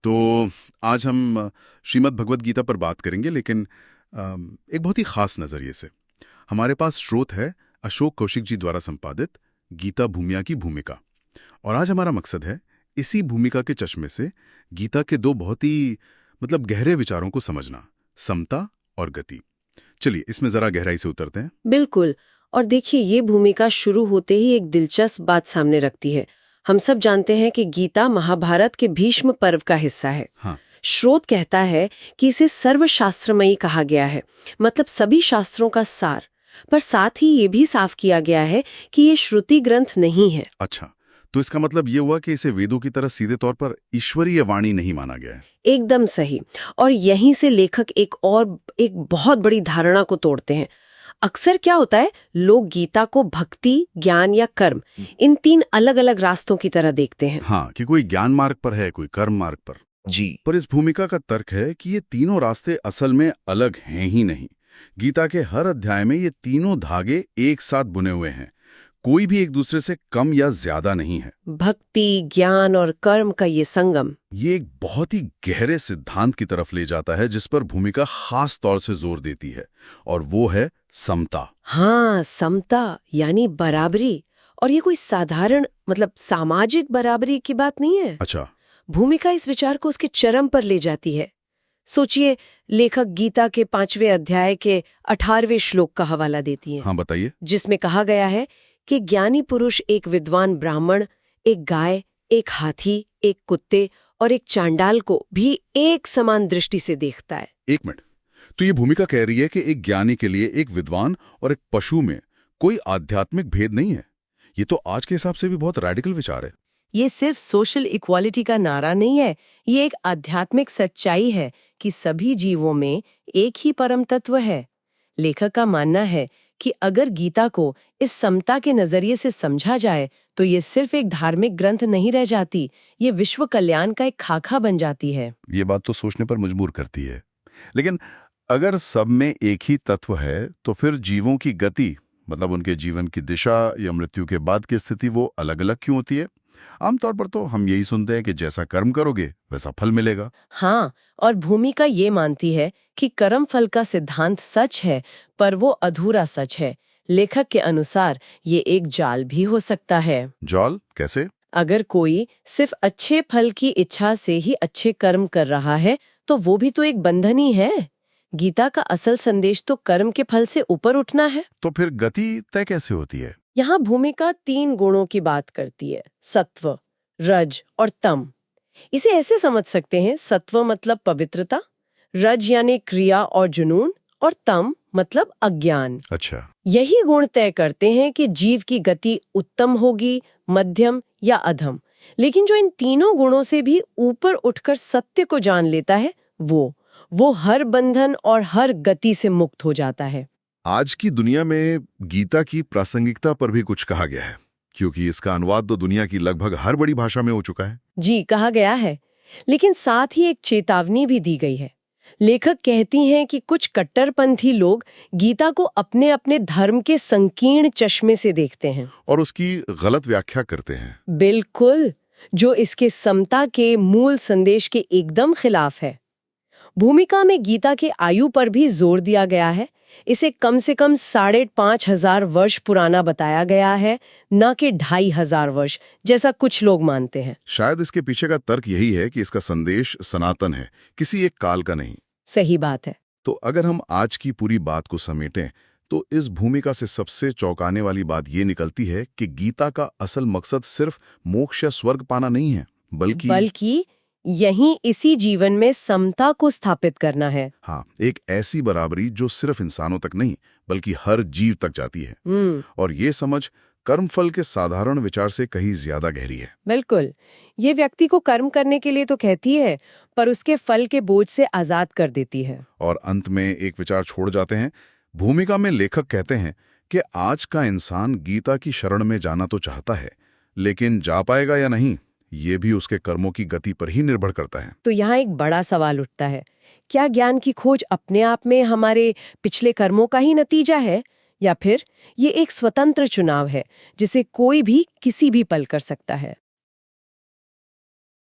तो आज हम श्रीमद् भगवद गीता पर बात करेंगे, लेकिन एक बहुत ही खास नज़रिए से। हमारे पास स्रोत है अशोक कौशिक जी द्वारा संपादित गीता भूमिया की भूमिका, और आज हमारा मकसद है इसी भूमिका के चश्मे से गीता के दो बहुत ही गहरे विचारों को समझना, समता और गति। चलिए इसमें जरा गहराई से उतरते हैं। बिल्कुल। और देखिए, ये भूमिका शुरू होते ही एक दिलचस्प बात सामने रखती है। हम सब जानते हैं कि गीता महाभारत के भीष्म पर्व का हिस्सा है। हाँ। स्रोत कहता है कि इसे सर्वशास्त्रमयी कहा गया है, मतलब सभी शास्त्रों का सार। पर साथ ही ये भी साफ किया गया है कि ये श्रुति ग्रंथ नहीं है। अच्छा, तो इसका मतलब ये हुआ कि इसे वेदों की तरह सीधे तौर पर ईश्वरीय वाणी नहीं माना गया है। एकदम सही। और यहीं से लेखक एक बहुत बड़ी धारणा को तोड़ते हैं। अक्सर क्या होता है, लोग गीता को भक्ति, ज्ञान या कर्म, इन तीन अलग अलग रास्तों की तरह देखते हैं। हाँ, कि कोई ज्ञान मार्ग पर है, कोई कर्म मार्ग पर। जी। पर इस भूमिका का तर्क है कि ये तीनों रास्ते असल में अलग हैं ही नहीं। गीता के हर अध्याय में ये तीनों धागे एक साथ बुने हुए हैं, कोई भी एक दूसरे से कम या ज्यादा नहीं है। भक्ति, ज्ञान और कर्म का ये संगम, ये एक बहुत ही गहरे सिद्धांत की तरफ ले जाता है जिस पर भूमिका खास तौर से जोर देती है, और वो है समता। हाँ, समता यानी बराबरी। और ये कोई साधारण सामाजिक बराबरी की बात नहीं है। अच्छा। भूमिका इस विचार को उसके चरम पर ले जाती है। सोचिए, लेखक गीता के 5वें अध्याय के 18वें श्लोक का हवाला देती है। हाँ, बताइए। जिसमें कहा गया है कि ज्ञानी पुरुष एक विद्वान ब्राह्मण, एक गाय, एक हाथी, एक कुत्ते और एक चांडाल को भी एक समान दृष्टि से देखता है। एक मिनट, तो ये भूमिका कह रही है कि एक ज्ञानी के लिए एक विद्वान और एक पशु में कोई आध्यात्मिक भेद नहीं है। ये तो आज के हिसाब से भी बहुत रैडिकल विचार है। ये सिर्फ सोशल इक्वालिटी का नारा नहीं है, ये एक आध्यात्मिक सच्चाई है कि सभी जीवों में एक ही परम तत्व है। लेखक का मानना है कि अगर गीता को इस समता के नजरिए से समझा जाए तो ये सिर्फ एक धार्मिक ग्रंथ नहीं रह जाती, ये विश्व कल्याण का एक खाका बन जाती है। ये बात तो सोचने पर मजबूर करती है। लेकिन अगर सब में एक ही तत्व है तो फिर जीवों की गति, उनके जीवन की दिशा या मृत्यु के बाद की स्थिति, वो अलग अलग क्यों होती है? आमतौर पर तो हम यही सुनते हैं कि जैसा कर्म करोगे वैसा फल मिलेगा। हाँ, और भूमिका ये मानती है कि कर्म फल का सिद्धांत सच है, पर वो अधूरा सच है। लेखक के अनुसार ये एक जाल भी हो सकता है। जाल कैसे? अगर कोई सिर्फ अच्छे फल की इच्छा से ही अच्छे कर्म कर रहा है तो वो भी तो एक बंधन ही है। गीता का असल संदेश तो कर्म के फल से ऊपर उठना है। तो फिर गति तय कैसे होती है? यहाँ भूमिका 3 गुणों की बात करती है, सत्व, रज और तम। इसे ऐसे समझ सकते हैं, सत्व मतलब पवित्रता, रज यानी क्रिया और जुनून, और तम मतलब अज्ञान। अच्छा। यही गुण तय करते हैं कि जीव की गति उत्तम होगी, मध्यम या अधम। लेकिन जो इन तीनों गुणों से भी ऊपर उठकर सत्य को जान लेता है, वो हर बंधन और हर गति से मुक्त हो जाता है। आज की दुनिया में गीता की प्रासंगिकता पर भी कुछ कहा गया है, क्योंकि इसका अनुवाद तो दुनिया की लगभग हर बड़ी भाषा में हो चुका है। जी, कहा गया है, लेकिन साथ ही एक चेतावनी भी दी गई है। लेखक कहती हैं कि कुछ कट्टरपंथी लोग गीता को अपने अपने धर्म के संकीर्ण चश्मे से देखते हैं और उसकी गलत व्याख्या करते हैं। बिल्कुल, जो इसके समता के मूल संदेश के एकदम खिलाफ है। भूमिका में गीता के आयु पर भी जोर दिया गया है। इसे कम से कम 5,500 वर्ष पुराना बताया गया है, न कि 2,500 वर्ष जैसा कुछ लोग मानते हैं। शायद इसके पीछे का तर्क यही है कि इसका संदेश सनातन है, किसी एक काल का नहीं। सही बात है। तो अगर हम आज की पूरी बात को समेटें तो इस भूमिका से सबसे चौंकाने वाली बात ये निकलती है कि गीता का असल मकसद सिर्फ मोक्ष या स्वर्ग पाना नहीं है, बल्कि यहीं इसी जीवन में समता को स्थापित करना है। हाँ, एक ऐसी बराबरी जो सिर्फ इंसानों तक नहीं बल्कि हर जीव तक जाती है। और ये समझ कर्मफल के साधारण विचार से कहीं ज्यादा गहरी है। बिल्कुल, ये व्यक्ति को कर्म करने के लिए तो कहती है, पर उसके फल के बोझ से आजाद कर देती है। और अंत में एक विचार छोड़ जाते हैं। भूमिका में लेखक कहते हैं कि आज का इंसान गीता की शरण में जाना तो चाहता है, लेकिन जा पाएगा या नहीं ये भी उसके कर्मों की गति पर ही निर्भर करता है। तो यहाँ एक बड़ा सवाल उठता है, क्या ज्ञान की खोज अपने आप में हमारे पिछले कर्मों का ही नतीजा है, या फिर ये एक स्वतंत्र चुनाव है जिसे कोई भी किसी भी पल कर सकता है?